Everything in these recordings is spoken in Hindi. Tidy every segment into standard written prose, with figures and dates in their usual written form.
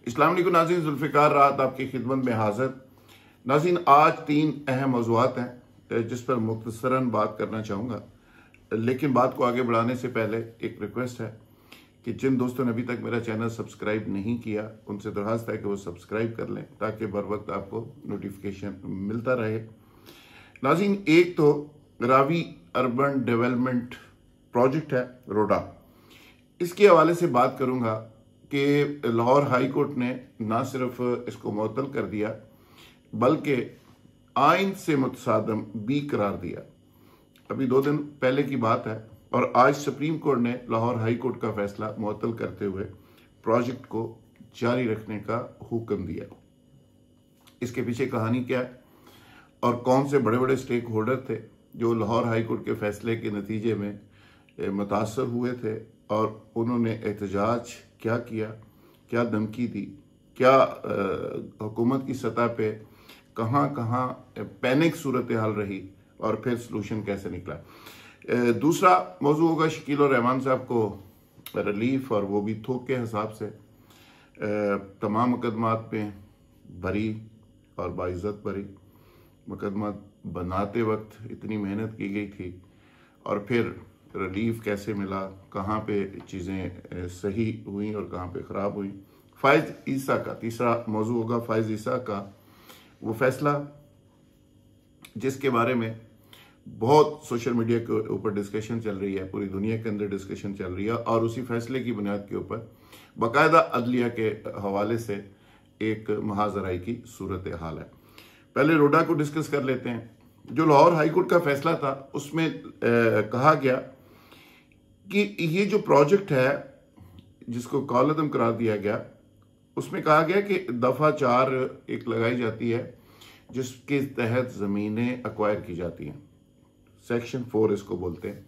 अस्सलाम वालेकुम नाज़रीन, जुल्फ़िकार रात आपकी खिदमत में हाजिर। नाज़रीन, आज 3 अहम मौज़ूआत हैं जिस पर मुख्तसरन बात करना चाहूँगा, लेकिन बात को आगे बढ़ाने से पहले एक रिक्वेस्ट है कि जिन दोस्तों ने अभी तक मेरा चैनल सब्सक्राइब नहीं किया उनसे दरख्वास्त है कि वो सब्सक्राइब कर लें ताकि बर वक्त आपको नोटिफिकेशन मिलता रहे। नाज़रीन, एक तो रावी अर्बन डेवलपमेंट प्रोजेक्ट है रोडा, इसके हवाले से बात करूंगा कि लाहौर हाई कोर्ट ने ना सिर्फ इसको मुअत्तल कर दिया बल्कि आइन से मुतसादम भी करार दिया। अभी 2 दिन पहले की बात है और आज सुप्रीम कोर्ट ने लाहौर हाई कोर्ट का फैसला मुअत्तल करते हुए प्रोजेक्ट को जारी रखने का हुक्म दिया। इसके पीछे कहानी क्या है और कौन से बड़े बड़े स्टेक होल्डर थे जो लाहौर हाई कोर्ट के फैसले के नतीजे में मुतासर हुए थे और उन्होंने एहतजाज क्या किया, क्या धमकी दी, क्या हुकूमत की सतह पे कहाँ कहाँ पैनिक सूरत हाल रही और फिर सलूशन कैसे निकला। दूसरा मौजू होगा शकील और रहमान साहब को रिलीफ, और वो भी थोक के हिसाब से। तमाम मुकदमात में बरी और बाइज्जत बरी। मुकदमा बनाते वक्त इतनी मेहनत की गई थी और फिर रिलीफ कैसे मिला, कहाँ पे चीज़ें सही हुई और कहाँ पे ख़राब हुई। फ़ाइज़ ईसा का तीसरा मौजू होगा, फ़ाइज़ ईसा का वो फैसला जिसके बारे में बहुत सोशल मीडिया के ऊपर डिस्कशन चल रही है, पूरी दुनिया के अंदर डिस्कशन चल रही है और उसी फैसले की बुनियाद के ऊपर बाकायदा अदलिया के हवाले से एक मुहाज़राई की सूरत हाल है। पहले रोडा को डिस्कस कर लेते हैं। जो लाहौर हाई कोर्ट का फैसला था उसमें कहा गया कि ये जो प्रोजेक्ट है जिसको कॉलअदम करार दिया गया, उसमें कहा गया कि दफ़ा 4 एक लगाई जाती है जिसके तहत ज़मीनें एक्वायर की जाती हैं, सेक्शन 4 इसको बोलते हैं।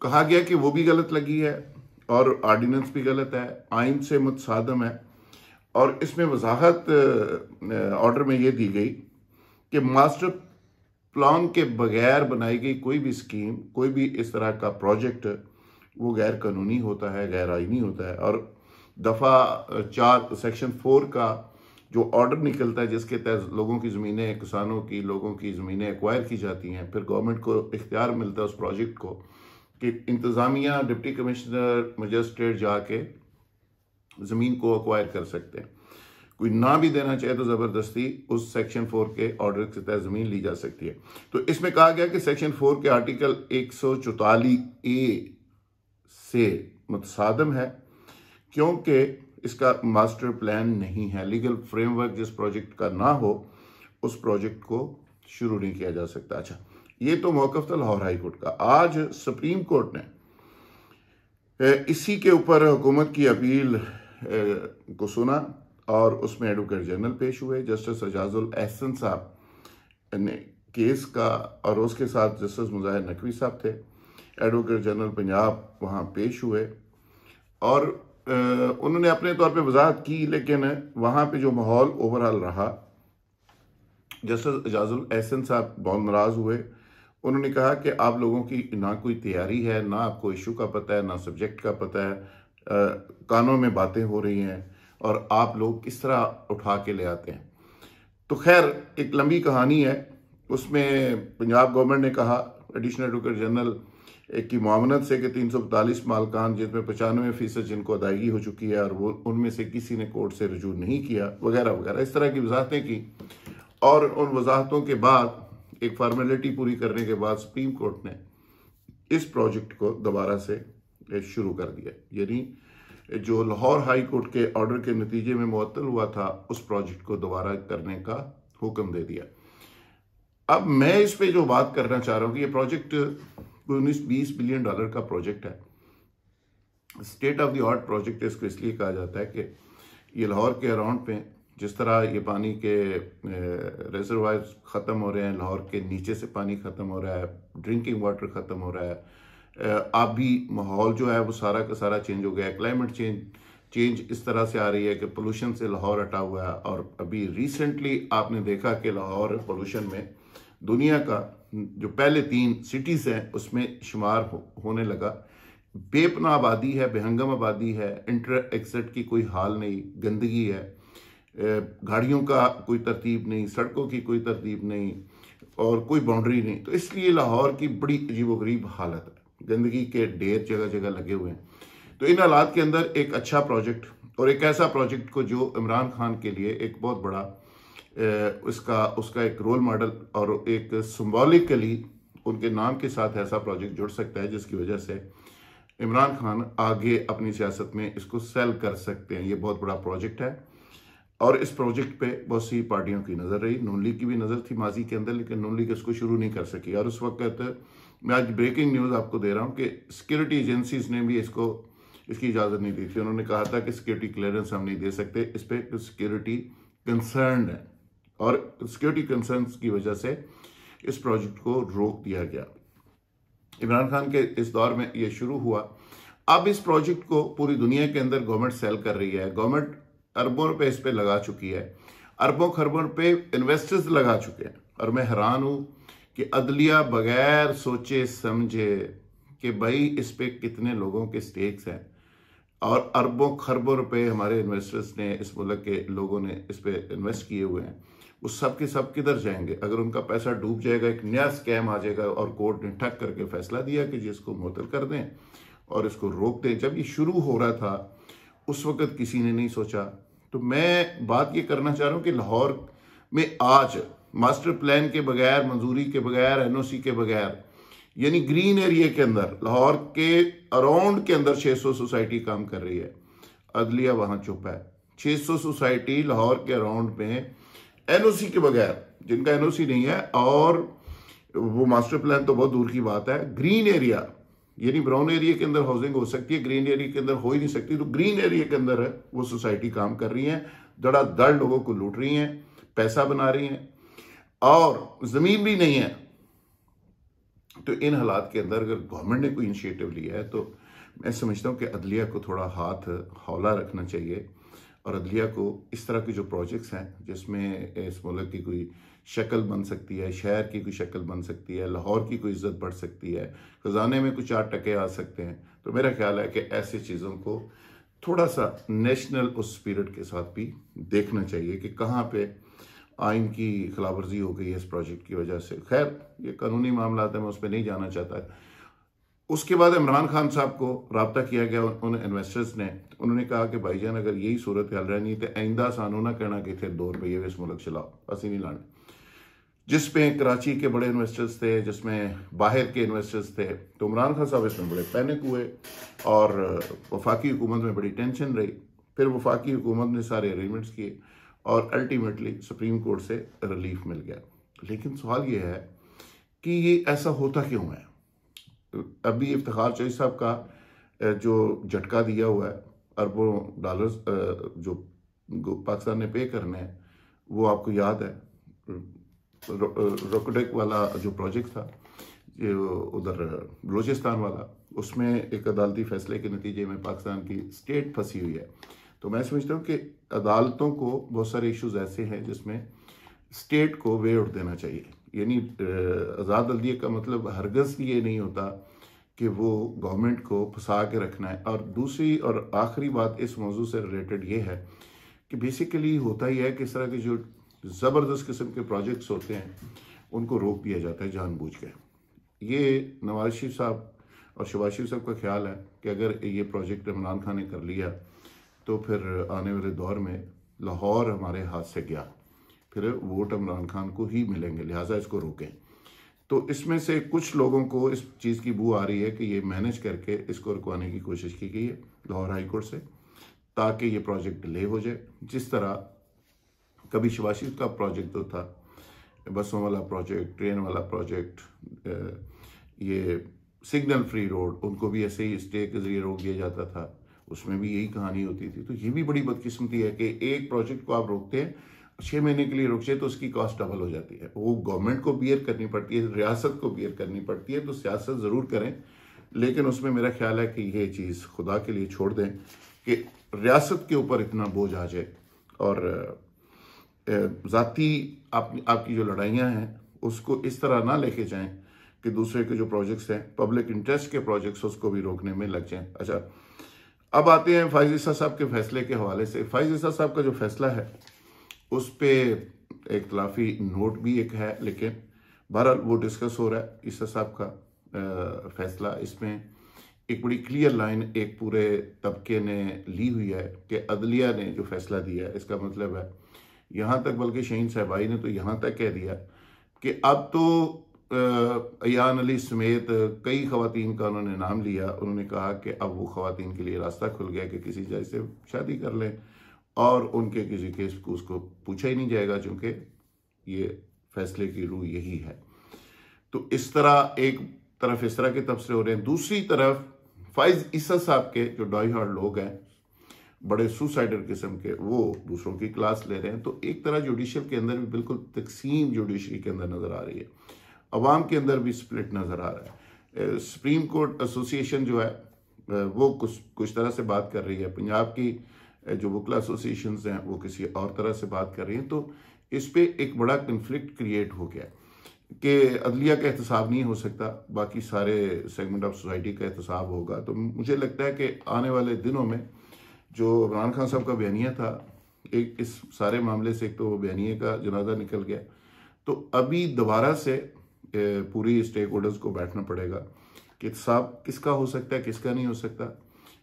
कहा गया कि वो भी गलत लगी है और ऑर्डिनेंस भी गलत है, आइन से मुतसादम है। और इसमें वजाहत ऑर्डर में ये दी गई कि मास्टर प्लान के बगैर बनाई गई कोई भी स्कीम, कोई भी इस तरह का प्रोजेक्ट वो गैर कानूनी होता है, गैर आइनी होता है। और दफ़ा 4 सेक्शन 4 का जो ऑर्डर निकलता है जिसके तहत लोगों की ज़मीनें, किसानों की, लोगों की ज़मीनें एक्वायर की जाती हैं, फिर गवर्नमेंट को इख्तियार मिलता है उस प्रोजेक्ट को कि इंतज़ामिया, डिप्टी कमिश्नर, मजिस्ट्रेट जाके ज़मीन को एक्वायर कर सकते हैं। कोई ना भी देना चाहे तो ज़बरदस्ती उस सेक्शन 4 के ऑर्डर के तहत ज़मीन ली जा सकती है। तो इसमें कहा गया कि सेक्शन 4 के आर्टिकल 144A से मुतसादम है क्योंकि इसका मास्टर प्लान नहीं है। लीगल फ्रेमवर्क जिस प्रोजेक्ट का ना हो उस प्रोजेक्ट को शुरू नहीं किया जा सकता। अच्छा, ये तो मौक़िफ़ था लाहौर हाई कोर्ट का। आज सुप्रीम कोर्ट ने इसी के ऊपर हुकूमत की अपील को सुना और उसमें एडवोकेट जनरल पेश हुए। जस्टिस एजाजुल एहसन साहब ने केस का, और उसके साथ जस्टिस मुजाहिर नकवी साहब थे। एडवोकेट जनरल पंजाब वहाँ पेश हुए और उन्होंने अपने तौर पे वजाहत की, लेकिन वहाँ पे जो माहौल ओवरऑल रहा, जस्टिस एजाजुल एहसन साहब बहुत नाराज़ हुए। उन्होंने कहा कि आप लोगों की ना कोई तैयारी है, ना आपको इशू का पता है, ना सब्जेक्ट का पता है, कानों में बातें हो रही हैं और आप लोग किस तरह उठा के ले आते हैं। तो खैर एक लंबी कहानी है। उसमें पंजाब गवर्नमेंट ने कहा एडिशनल एडवोकेट जनरल की मुआवनत से कि 342 मालकान जिसमें 95% जिनको अदायगी हो चुकी है और वो उनमें से किसी ने कोर्ट से रजू नहीं किया, वगैरह वगैरह इस तरह की वजाहतें की। और उन वजाहतों के बाद एक फार्मेलिटी पूरी करने के बाद सुप्रीम कोर्ट ने इस प्रोजेक्ट को दोबारा से शुरू कर दिया। यानी जो लाहौर हाई कोर्ट के ऑर्डर के नतीजे में मुअत्तल हुआ था उस प्रोजेक्ट को दोबारा करने का हुक्म दे दिया। अब मैं इस पे जो बात करना चाह रहा हूँ कि ये प्रोजेक्ट 19-20 बिलियन डॉलर का प्रोजेक्ट है। State of the art project इसको इसलिए कहा जाता है कि ये लाहौर के अराउंड पे जिस तरह ये पानी के रिजर्वायर्स ख़त्म हो रहे हैं, लाहौर के नीचे से पानी ख़त्म हो रहा है, ड्रिंकिंग वाटर ख़त्म हो रहा है, आबी माहौल जो है वो सारा का सारा चेंज हो गया है। क्लाइमेट चेंज इस तरह से आ रही है कि पोल्यूशन से लाहौर हटा हुआ है। और अभी रिसेंटली आपने देखा कि लाहौर पोल्यूशन में दुनिया का जो पहले 3 सिटीज़ हैं उसमें शुमार होने लगा बेपनाह आबादी है, बेहंगम आबादी है, इंटर एक्सिट की कोई हाल नहीं, गंदगी है, गाड़ियों का कोई तरतीब नहीं, सड़कों की कोई तरतीब नहीं और कोई बाउंड्री नहीं। तो इसलिए लाहौर की बड़ी अजीबोगरीब हालत है, गंदगी के ढेर जगह जगह लगे हुए हैं। तो इन हालात के अंदर एक अच्छा प्रोजेक्ट और एक ऐसा प्रोजेक्ट को जो इमरान खान के लिए एक बहुत बड़ा उसका एक रोल मॉडल और एक सिंबॉलिकली उनके नाम के साथ ऐसा प्रोजेक्ट जुड़ सकता है जिसकी वजह से इमरान खान आगे अपनी सियासत में इसको सेल कर सकते हैं। ये बहुत बड़ा प्रोजेक्ट है और इस प्रोजेक्ट पे बहुत सी पार्टियों की नज़र रही, नून लीग की भी नज़र थी माजी के अंदर, लेकिन नून लीग इसको शुरू नहीं कर सकी। और उस वक्त मैं आज ब्रेकिंग न्यूज़ आपको दे रहा हूँ कि सिक्योरिटी एजेंसीज ने भी इसकी इजाज़त नहीं दी थी। उन्होंने कहा था कि सिक्योरिटी क्लियरेंस हम नहीं दे सकते, इस पर सिक्योरिटी कंसर्न है और सिक्योरिटी कंसर्न्स की वजह से इस प्रोजेक्ट को रोक दिया गया। इमरान खान के इस दौर में ये शुरू हुआ। अब इस प्रोजेक्ट को पूरी दुनिया के अंदर गवर्नमेंट सेल कर रही है, गवर्नमेंट अरबों रुपए इस पे लगा चुकी है, अरबों खरबों रुपए इन्वेस्टर्स लगा चुके हैं। और मैं हैरान हूं कि अदलिया बगैर सोचे समझे कि भाई इस पे कितने लोगों के स्टेक्स हैं और अरबों खरबों रुपए हमारे इन्वेस्टर्स ने, इस मुल्क के लोगों ने इस पे इन्वेस्ट किए हुए हैं, वो सब के सब किधर जाएंगे? अगर उनका पैसा डूब जाएगा, एक नया स्कैम आ जाएगा और कोर्ट ने ठक करके फैसला दिया कि जिसको मुअत्तल कर दें और इसको रोक दें। जब ये शुरू हो रहा था उस वक्त किसी ने नहीं सोचा। तो मैं बात ये करना चाह रहा हूँ कि लाहौर में आज मास्टर प्लान के बगैर, मंजूरी के बगैर, एनओसी के बगैर, यानी ग्रीन एरिया के अंदर, लाहौर के अराउंड के अंदर 600 सोसाइटी काम कर रही है। अदलिया वहां चुप है। 600 सोसाइटी लाहौर के अराउंड में एनओसी के बगैर, जिनका एनओसी नहीं है, और वो मास्टर प्लान तो बहुत दूर की बात है, ग्रीन एरिया यानी ब्राउन एरिया के अंदर हाउसिंग हो सकती है, ग्रीन एरिया के अंदर हो ही नहीं सकती। तो ग्रीन एरिया के अंदर है वो सोसाइटी काम कर रही है, धड़ाधड़ लोगों को लूट रही हैं, पैसा बना रही हैं और जमीन भी नहीं है। तो इन हालात के अंदर अगर गवर्नमेंट ने कोई इनिशिएटिव लिया है तो मैं समझता हूँ कि अदलिया को थोड़ा हाथ हौला रखना चाहिए और अदलिया को इस तरह के जो प्रोजेक्ट्स हैं जिसमें इस मुल्क की कोई शक्ल बन सकती है, शहर की कोई शक्ल बन सकती है, लाहौर की कोई इज्जत बढ़ सकती है, खजाने में कुछ 4 टके आ सकते हैं, तो मेरा ख्याल है कि ऐसी चीज़ों को थोड़ा सा नेशनल उस स्पिरिट के साथ भी देखना चाहिए कि कहाँ पे आइन की खिलाफवर्जी हो गई है इस प्रोजेक्ट की वजह से। खैर ये कानूनी मामला है, मैं उस पर नहीं जाना चाहता। उसके बाद इमरान खान साहब को रब्ता किया गया उन इन्वेस्टर्स ने, उन्होंने कहा कि भाईजान अगर यही सूरत हाल रहनी तो आइंदा सानू ना कहना कि थे 2 रुपये इस मुल्क चलाओ, असी नहीं लाने। जिसमें कराची के बड़े इन्वेस्टर्स थे, जिसमें बाहर के इन्वेस्टर्स थे, तो इमरान खान साहब इसमें बड़े पैनिक हुए और वफाकी हुकूमत में बड़ी टेंशन रही। फिर वफाकी हुकूमत ने सारे अरेंजमेंट्स किए और अल्टीमेटली सुप्रीम कोर्ट से रिलीफ मिल गया। लेकिन सवाल ये है कि ये ऐसा होता क्यों है? अभी इफ्तिखार चौधरी साहब का जो झटका दिया हुआ है, अरबों डॉलर्स जो पाकिस्तान ने पे करने हैं, वो आपको याद है रोकोडेक वाला जो प्रोजेक्ट था उधर बलूचिस्तान वाला, उसमें एक अदालती फैसले के नतीजे में पाकिस्तान की स्टेट फंसी हुई है। तो मैं समझता हूँ कि अदालतों को बहुत सारे इश्यूज ऐसे हैं जिसमें स्टेट को वे उठ देना चाहिए। यानी आज़ाद अदलिया का मतलब हरगज़ ये नहीं होता कि वो गवर्नमेंट को फंसा के रखना है। और दूसरी और आखिरी बात इस मौजू से रिलेटेड ये है कि बेसिकली होता ही है कि इस तरह के जो ज़बरदस्त किस्म के प्रोजेक्ट्स होते हैं उनको रोक दिया जाता है जानबूझ के। ये नवाज शरीफ साहब और शहबाज शरीफ साहब का ख्याल है कि अगर ये प्रोजेक्ट इमरान खान ने कर लिया तो फिर आने वाले दौर में लाहौर हमारे हाथ से गया, फिर वोट इमरान खान को ही मिलेंगे, लिहाजा इसको रोकें। तो इसमें से कुछ लोगों को इस चीज़ की बू आ रही है कि ये मैनेज करके इसको रुकवाने की कोशिश की गई है लाहौर हाई कोर्ट से, ताकि ये प्रोजेक्ट डिले हो जाए। जिस तरह कभी शहबाज शरीफ का प्रोजेक्ट जो था, बसों वाला प्रोजेक्ट, ट्रेन वाला प्रोजेक्ट, ये सिग्नल फ्री रोड, उनको भी ऐसे ही स्टे के जरिए रोक दिया जाता था, उसमें भी यही कहानी होती थी। तो ये भी बड़ी बदकिस्मती है कि एक प्रोजेक्ट को आप रोकते हैं, 6 महीने के लिए रुक जाए तो उसकी कॉस्ट डबल हो जाती है, वो गवर्नमेंट को बियर करनी पड़ती है, रियासत को बियर करनी पड़ती है। तो सियासत ज़रूर करें, लेकिन उसमें मेरा ख्याल है कि ये चीज़ खुदा के लिए छोड़ दें कि रियासत के ऊपर इतना बोझ आ जाए और ज़ाती आपकी जो लड़ाइयाँ हैं उसको इस तरह ना लेके जाएं कि दूसरे के जो प्रोजेक्ट्स हैं, पब्लिक इंटरेस्ट के प्रोजेक्ट्स, उसको भी रोकने में लग जाएं। अच्छा, अब आते हैं फाइज ईसा साहब के फैसले के हवाले से। फाइज ईसा साहब का जो फैसला है उस पर इख्तलाफी नोट भी एक है, लेकिन बहरहाल वो डिस्कस हो रहा है। ईसा साहब का फैसला, इसमें एक बड़ी क्लियर लाइन एक पूरे तबके ने ली हुई है कि अदलिया ने जो फैसला दिया है, इसका मतलब है यहाँ तक, बल्कि शहीन साहबाई ने तो यहाँ तक कह दिया कि अब तो अयान अली समेत कई खवातीन का उन्होंने नाम लिया। उन्होंने कहा कि अब वो खवातीन के लिए रास्ता खुल गया कि किसी जज से शादी कर लें और उनके किसी केस को उसको पूछा ही नहीं जाएगा, चूँकि ये फैसले की रूह यही है। तो इस तरह एक तरफ इस तरह के तबसरे हो रहे हैं, दूसरी तरफ फाइज ईसा साहब के जो डाई हार्ड लोग हैं, बड़े सुसाइडर किस्म के, वो दूसरों की क्लास ले रहे हैं। तो एक तरह जुडिशल के अंदर भी बिल्कुल तकसीम जुडिशरी के अंदर नज़र आ रही है, अवाम के अंदर भी स्प्लिट नज़र आ रहा है। सुप्रीम कोर्ट एसोसिएशन जो है वो कुछ तरह से बात कर रही है, पंजाब की जो वकला एसोसिएशन हैं वो किसी और तरह से बात कर रही हैं। तो इस पर एक बड़ा कन्फ्लिक्ट क्रिएट हो गया कि अदलिया का एहतसाब नहीं हो सकता, बाकी सारे सेगमेंट ऑफ सोसाइटी का एहतसाब होगा। तो मुझे लगता है कि आने वाले दिनों में जो इमरान खान साहब का बयानिया था, एक इस सारे मामले से एक तो बयानिए का जनाजा निकल गया, तो अभी दोबारा से पूरी स्टेक होल्डर्स को बैठना पड़ेगा कि एहतसाब किसका हो सकता है, किसका नहीं हो सकता।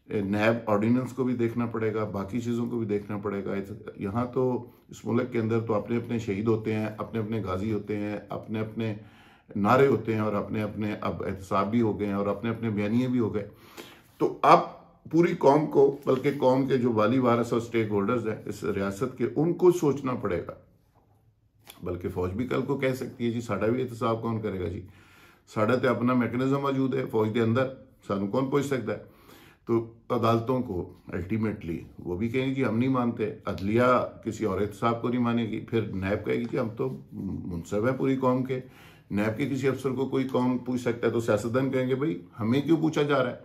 नैब ऑर्डिनेंस को भी देखना पड़ेगा, बाकी चीज़ों को भी देखना पड़ेगा। यहाँ तो इस मुल्क के अंदर तो अपने अपने शहीद होते हैं, अपने अपने गाजी होते हैं, अपने अपने नारे होते हैं और अपने अपने अब एहतसाब भी हो गए हैं और अपने अपने बयानिए भी हो गए। तो अब पूरी कौम को, बल्कि कौम के जो वाली वारस और स्टेक होल्डर्स हैं इस रियासत के, उनको सोचना पड़ेगा। बल्कि फौज भी कल को कह सकती है जी साड़ा भी एहतसाब कौन करेगा जी, साड़ा तो अपना मैकेनिज्म मौजूद है फौज के अंदर, सानू कौन पूछ सकता है। तो अदालतों को अल्टीमेटली वो भी कहेंगे कि हम नहीं मानते, अदलिया किसी और एहतसाब को नहीं मानेगी, फिर नैब कहेगी कि हम तो मुनसब है पूरी कौम के, नैब के किसी अफसर को कोई कौम पूछ सकता है। तो सियासतदान कहेंगे भाई हमें क्यों पूछा जा रहा है,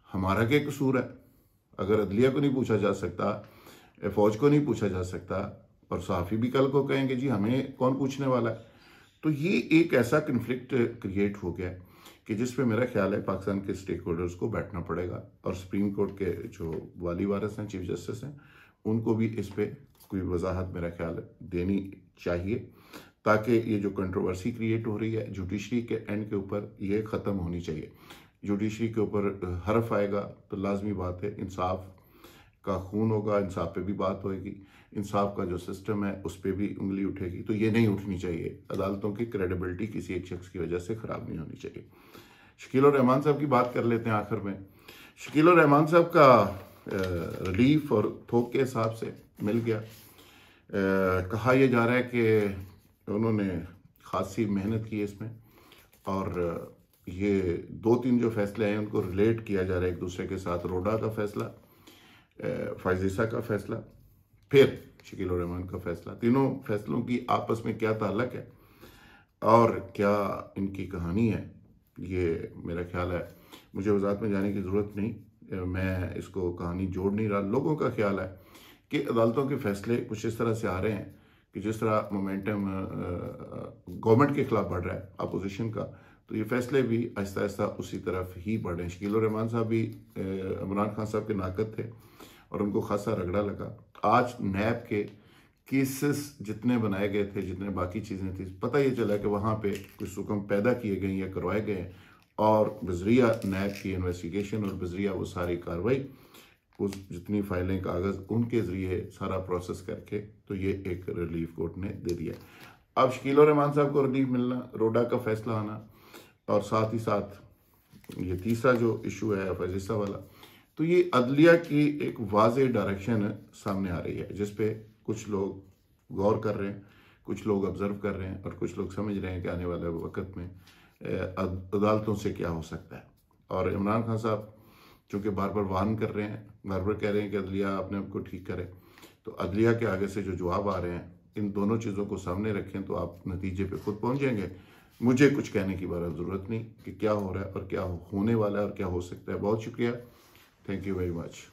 हमारा क्या कसूर है। अगर अदलिया को नहीं पूछा जा सकता, फौज को नहीं पूछा जा सकता, और सहाफ़ी भी कल को कहेंगे जी हमें कौन पूछने वाला है। तो ये एक ऐसा कन्फ्लिक्ट क्रिएट हो गया कि जिस पे मेरा ख्याल है पाकिस्तान के स्टेक होल्डर्स को बैठना पड़ेगा, और सुप्रीम कोर्ट के जो वाली वारिस हैं, चीफ जस्टिस हैं, उनको भी इस पे कोई वजाहत मेरा ख्याल देनी चाहिए, ताकि ये जो कंट्रोवर्सी क्रिएट हो रही है जुडिशरी के एंड के ऊपर, ये ख़त्म होनी चाहिए। जुडिशरी के ऊपर हरफ आएगा तो लाजमी बात है इंसाफ का खून होगा, इंसाफ पे भी बात होएगी, इंसाफ का जो सिस्टम है उस पर भी उंगली उठेगी। तो ये नहीं उठनी चाहिए, अदालतों की क्रेडिबिलिटी किसी एक शख्स की वजह से ख़राब नहीं होनी चाहिए। शकील उर रहमान साहब की बात कर लेते हैं आखिर में। शकील उर रहमान साहब का रिलीफ और थोक के हिसाब से मिल गया। कहा यह जा रहा है कि उन्होंने खासी मेहनत की इसमें, और ये 2-3 जो फैसले हैं उनको रिलेट किया जा रहा है एक दूसरे के साथ। रोडा का फैसला, फाइज ईसा का फैसला, फिर शकील उर रहमान का फैसला। तीनों फैसलों की आपस में क्या ताल्लुक है और क्या इनकी कहानी है, ये मेरा ख्याल है मुझे वजाहत में जाने की ज़रूरत नहीं, मैं इसको कहानी जोड़ नहीं रहा। लोगों का ख्याल है कि अदालतों के फैसले कुछ इस तरह से आ रहे हैं कि जिस तरह मोमेंटम गवर्नमेंट के खिलाफ बढ़ रहा है, अपोजिशन का, तो ये फैसले भी आहिस्ता आहिस्ता उसी तरफ ही बढ़ रहे हैं। शकील उर रहमान साहब भी इमरान खान साहब के नाकद थे और उनको खासा रगड़ा लगा। आज नैब के केसेस जितने बनाए गए थे, जितने बाकी चीज़ें थी, पता ये चला कि वहाँ पे कुछ हुक्म पैदा किए गए या करवाए गए, और बजरिया नैब की इन्वेस्टिगेशन और बजरिया वो सारी कार्रवाई, उस जितनी फाइलें कागज़ उनके ज़रिए सारा प्रोसेस करके, तो ये एक रिलीफ कोर्ट ने दे दिया। अब शकील उर रहमान साहब को रिलीफ मिलना, रोडा का फैसला आना, और साथ ही साथ ये तीसरा जो इशू है फाइज ईसा वाला, तो ये अदलिया की एक वाज़ेह डायरेक्शन सामने आ रही है, जिस पे कुछ लोग गौर कर रहे हैं, कुछ लोग ऑब्जर्व कर रहे हैं, और कुछ लोग समझ रहे हैं कि आने वाले वक्त में अदालतों से क्या हो सकता है। और इमरान खान साहब चूँकि बार बार वार्न कर रहे हैं, बार बार कह रहे हैं कि अदलिया अपने आप को ठीक करे, तो अदलिया के आगे से जो जवाब आ रहे हैं, इन दोनों चीज़ों को सामने रखें तो आप नतीजे पे खुद पहुँच जाएंगे। मुझे कुछ कहने की बार ज़रूरत नहीं कि क्या हो रहा है और क्या होने वाला है और क्या हो सकता है। बहुत शुक्रिया, थैंक यू वेरी मच।